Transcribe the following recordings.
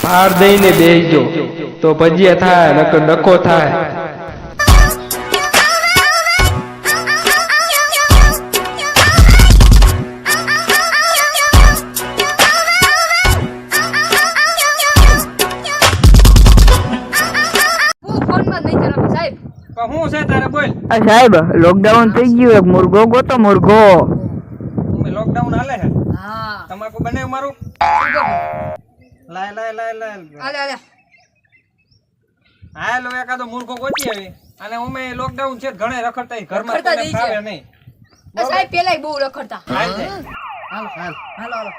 ભાર દઈને બેસજો તો ભજીયા થાય નકર ડખો થાય. હું છે તારે બોલ. સાહેબ લોકડાઉન થઈ ગયું એક મુર્ગો ગોતો મુર્ગો. લોકડાઉન હાલે હે. હા તમાકુ બને મારું લાય લાય લાય લાય આલે આલે હાલો એકાદો મૂર્ખો ગોતી આવી અને અમે લોકડાઉન છે ઘણે રખડતા ઘરમાં રખડતા કોઈને જ છે. ફાવે નહીં. સાહેબ પેલા બહુ રખડતા. હાલ જાય. હાલો હાલો હાલો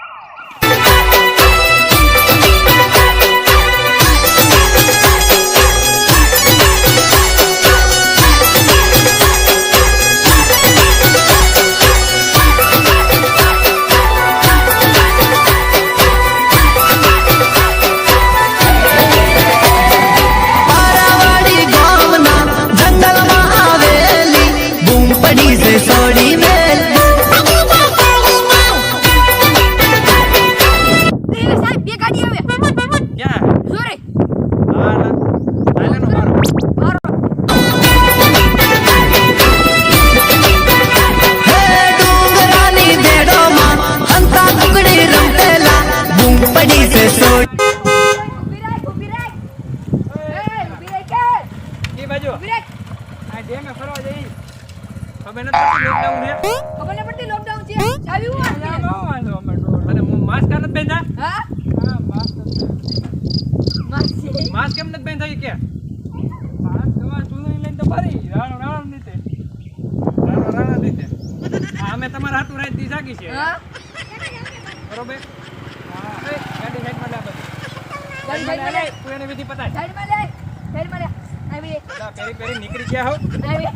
માસ્ક કેમ નથી બેન થઈ કે માસ્ક તમાર ચૂંદડી લઈને તો ભરી રાણા દીતે રાણા દીતે અમે તમારા હાથું રાત દી જાગી છે બરોબર હા એ ગાડી સાઈડમાં લા બસ ગાડી લે તું એને વિધિ પતાય સાઈડમાં લે આવી પેરી પેરી નીકળી ગયા હો આવી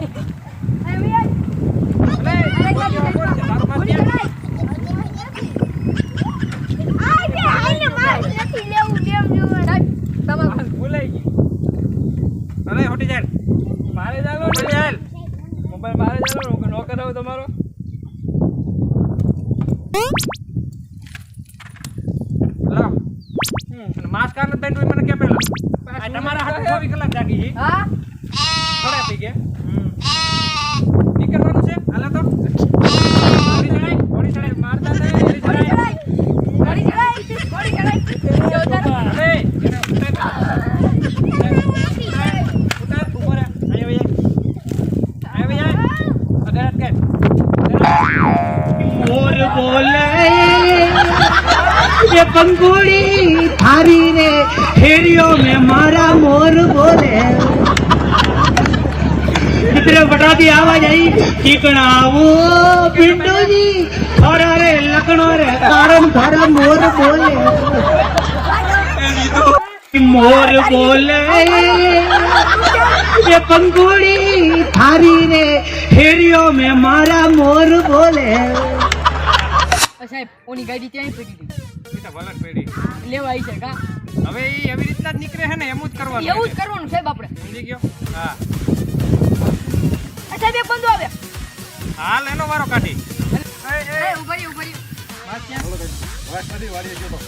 અરે ગાડી તારો માસ્ક ક્યાં ભૂલાઈ ગઈ. અરે હોટી જાય મારે જાલો મોબાઈલ મારે જાલો નો કરાવો તમારો લાવ માસ્ક કાન બેન મને કે પેલા આ તમારા હાથ 24 કલાક જાગી છે હા થોડા પી ગયા નીકળવાનું છે હાલા તો થોડી ચડાઈ મારતા નહીં થોડી ચડાઈ मोर बोले ये पंखुड़ी थारी रे फेरियों में मारा मोर बोले कितने बटा दी आवाज आई चिकना वो पिंडो जी और अरे लखनऊ रे कारण थारा मोर बोले मोर बोले ये पंखुड़ी थारी रे फेरियों में मारा मोर बोले. સાહેબ ઓની ગાડી ત્યાં પડી હતી ઈતા વલણ પેડી લેવા આવી છે કા હવે ઈ એવી રીતના જ નીકળે છે ને એમ જ કરવાનું એવું જ કરવાનું સાહેબ આપણે સમજી ગયો હા સાહેબ એક બંદો આવે હાલ એનો વારો કાઢી એ ઉભરી માસ ક્યાં વાસ નથી વાડીએ ગયો તો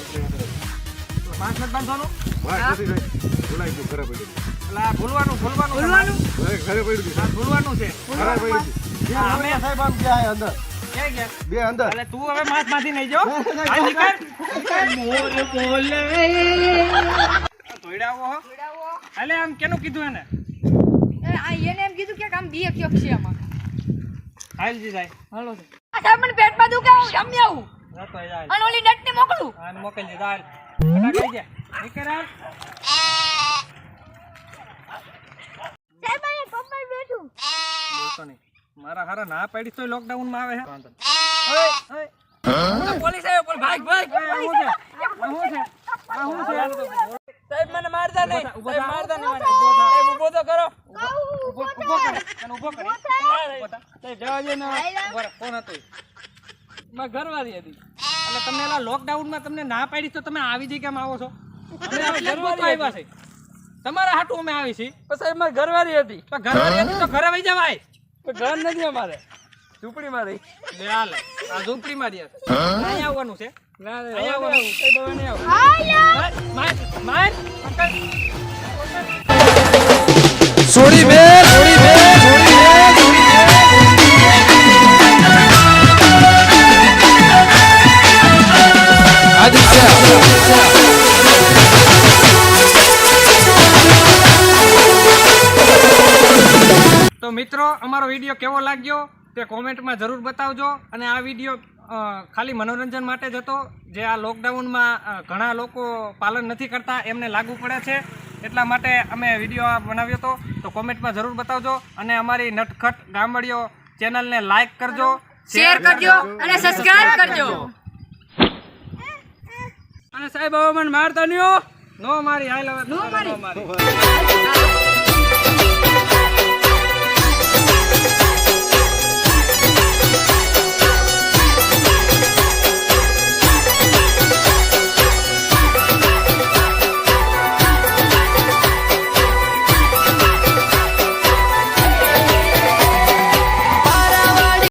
માસ નથી બાંધવાનું વાસ નથી ભૂલાઈ ગયું ઘરે પડ્યું એટલે ભૂલવાનું ઘરે પડ્યું હા ભૂલવાનું છે ઘરે પડ્યું હા અમે સાહેબ આમ ગયા અંદર ક્યાં ગયા બે અંદર એટલે તું હવે માસ માંથી નહીં જો હાલ નીકળ मोर बोले ધોઈડાવો હો હાલે આમ કેનું કીધું એને એને એમ કીધું કે આમ બી એક છે આમાં હાલ જી જાય હાલો આ સાહેબ મને પેટમાં દુખે હું જમી આવું જતો જાય અને ઓલી ડટને મોકલું અને મોકલજે દાલ ફટાક લઈ જા નીકળ હાલ સાહેબ આ કપલ બેઠું બોલતો નહીં મારા હારા ના પાડી તો લોકડાઉન માં આવે છે વાંધો ઓય ઓય પોલીસ આવ્યો પણ ભાગ ભાગ હું છે સાહેબ મને મારતા નહીં સાહેબ મારતા નહીં મને સાહેબ ઊભો તો કરો ઊભો કરે અને ઊભો કરે સાહેબ જવા દે ને કોણ હતું માં ઘરવાળી હતી એટલે તમને એલા લોકડાઉન માં તમને ના પાડી તો તમે આવી દી કેમ આવો છો અમે ઘરવાળી આવ્યા છે તમારા હાટું અમે આવી છીએ સાહેબ મારી ઘરવાળી હતી પણ ઘરવાળી હતી તો ઘરે વઈ જવાય ઘર નથી અમારે ઝૂંપડી માં રહી લે હાલ આ ઝૂંપડી માં રહ્યા અહીં આવવાનું છે ના અહીં આવવાનું કઈ બાબા નહીં આવું હાલો માર માર પકડ. છોડી બે છોડી બે છોડી બે આદિત્ય તો મિત્રો અમારો વિડીયો કેવો લાગ્યો તે કોમેન્ટમાં જરૂર બતાવજો. અને આ વિડીયો ખાલી મનોરંજન માટે જ હતો. જે આ લોકડાઉનમાં ઘણા લોકો પાલન નથી કરતા એમને લાગુ પડે છે, એટલા માટે અમે વિડીયો આ બનાવ્યો હતો. તો કોમેન્ટમાં જરૂર બતાવજો અને અમારી નટખટ ગામડીઓ ચેનલને લાઈક કરજો, શેર કરજો અને સબસ્ક્રાઇબ કરજો. અને સાહેબ હવે મને મારતા નહીં હો. નો મારી હાલ હવે નો મારી. નો મારી.